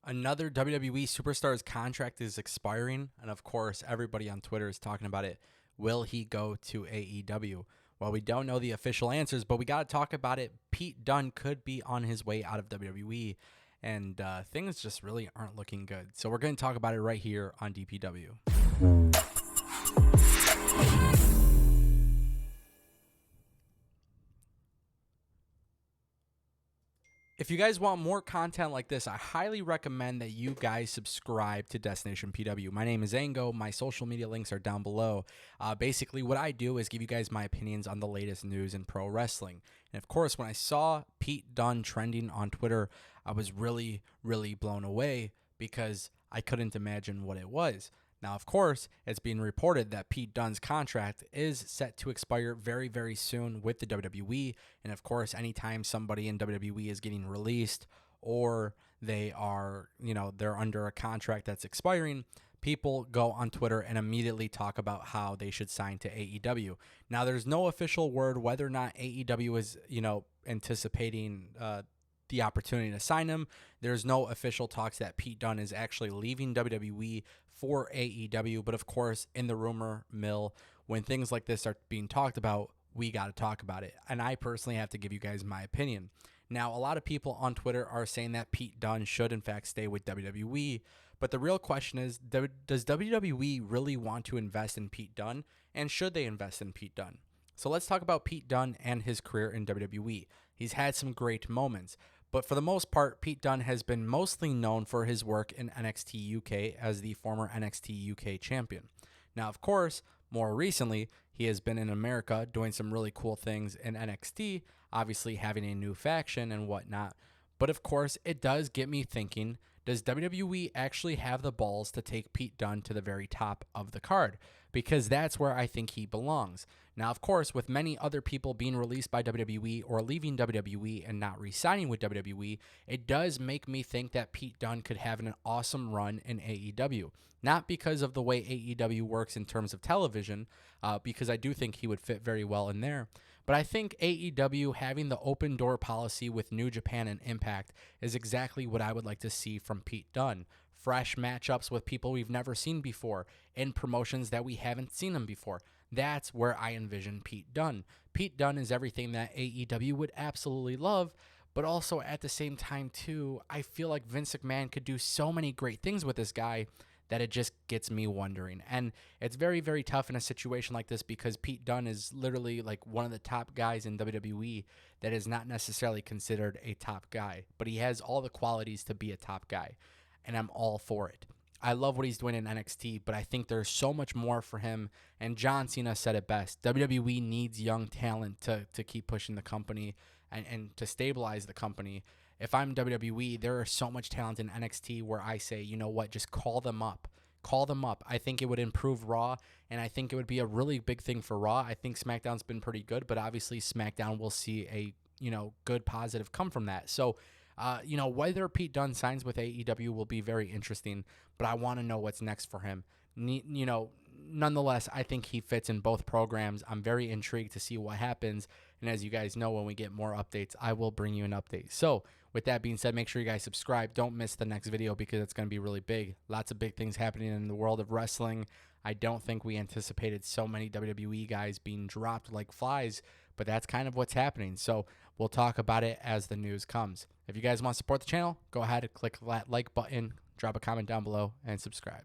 Another WWE superstar's contract is expiring, and of course, everybody on Twitter is talking about it. Will he go to AEW? Well, we don't know the official answers, but we got to talk about it. Pete Dunne could be on his way out of WWE, and things just really aren't looking good. So we're going to talk about it right here on DPW. If you guys want more content like this, I highly recommend that you guys subscribe to Destination PW. My name is Ango. My social media links are down below. Basically, what I do is give you guys my opinions on the latest news in pro wrestling. And of course, when I saw Pete Dunne trending on Twitter, I was really, really blown away because I couldn't imagine what it was. Now, of course, it's being reported that Pete Dunne's contract is set to expire very, very soon with the WWE. And of course, anytime somebody in WWE is getting released or they are, they're under a contract that's expiring, people go on Twitter and immediately talk about how they should sign to AEW. Now, there's no official word whether or not AEW is, anticipating the opportunity to sign him. There's no official talks that Pete Dunne is actually leaving WWE for AEW, but of course, in the rumor mill, when things like this are being talked about, we got to talk about it. And I personally have to give you guys my opinion. Now, a lot of people on Twitter are saying that Pete Dunne should in fact stay with WWE, but the real question is, does WWE really want to invest in Pete Dunne, and should they invest in Pete Dunne? So let's talk about Pete Dunne and his career in WWE. He's had some great moments, but for the most part, Pete Dunne has been mostly known for his work in NXT UK as the former NXT UK champion. Now, of course, more recently, he has been in America doing some really cool things in NXT, obviously having a new faction and whatnot. But of course, it does get me thinking, does WWE actually have the balls to take Pete Dunne to the very top of the card? Because that's where I think he belongs. Now, of course, with many other people being released by WWE or leaving WWE and not re-signing with WWE, it does make me think that Pete Dunne could have an awesome run in AEW. Not because of the way AEW works in terms of television, because I do think he would fit very well in there, but I think AEW having the open door policy with New Japan and Impact is exactly what I would like to see from Pete Dunne. Fresh matchups with people we've never seen before, in promotions that we haven't seen them before. That's where I envision Pete Dunne. Pete Dunne is everything that AEW would absolutely love, but also at the same time, too, I feel like Vince McMahon could do so many great things with this guy that it just gets me wondering. And it's very, very tough in a situation like this because Pete Dunne is literally like one of the top guys in WWE that is not necessarily considered a top guy, but he has all the qualities to be a top guy, and I'm all for it. I love what he's doing in NXT, but I think there's so much more for him. And John Cena said it best. WWE needs young talent to keep pushing the company and to stabilize the company. If I'm WWE, there is so much talent in NXT where I say, you know what, just call them up. Call them up. I think it would improve Raw, and I think it would be a really big thing for Raw. I think SmackDown's been pretty good, but obviously SmackDown will see a, good positive come from that. So, whether Pete Dunne signs with AEW will be very interesting, but I want to know what's next for him. Nonetheless, I think he fits in both programs. I'm very intrigued to see what happens. And as you guys know, when we get more updates, I will bring you an update. So with that being said, make sure you guys subscribe. Don't miss the next video because it's going to be really big. Lots of big things happening in the world of wrestling. I don't think we anticipated so many WWE guys being dropped like flies, but that's kind of what's happening. So we'll talk about it as the news comes. If you guys want to support the channel, go ahead and click that like button, drop a comment down below, and subscribe.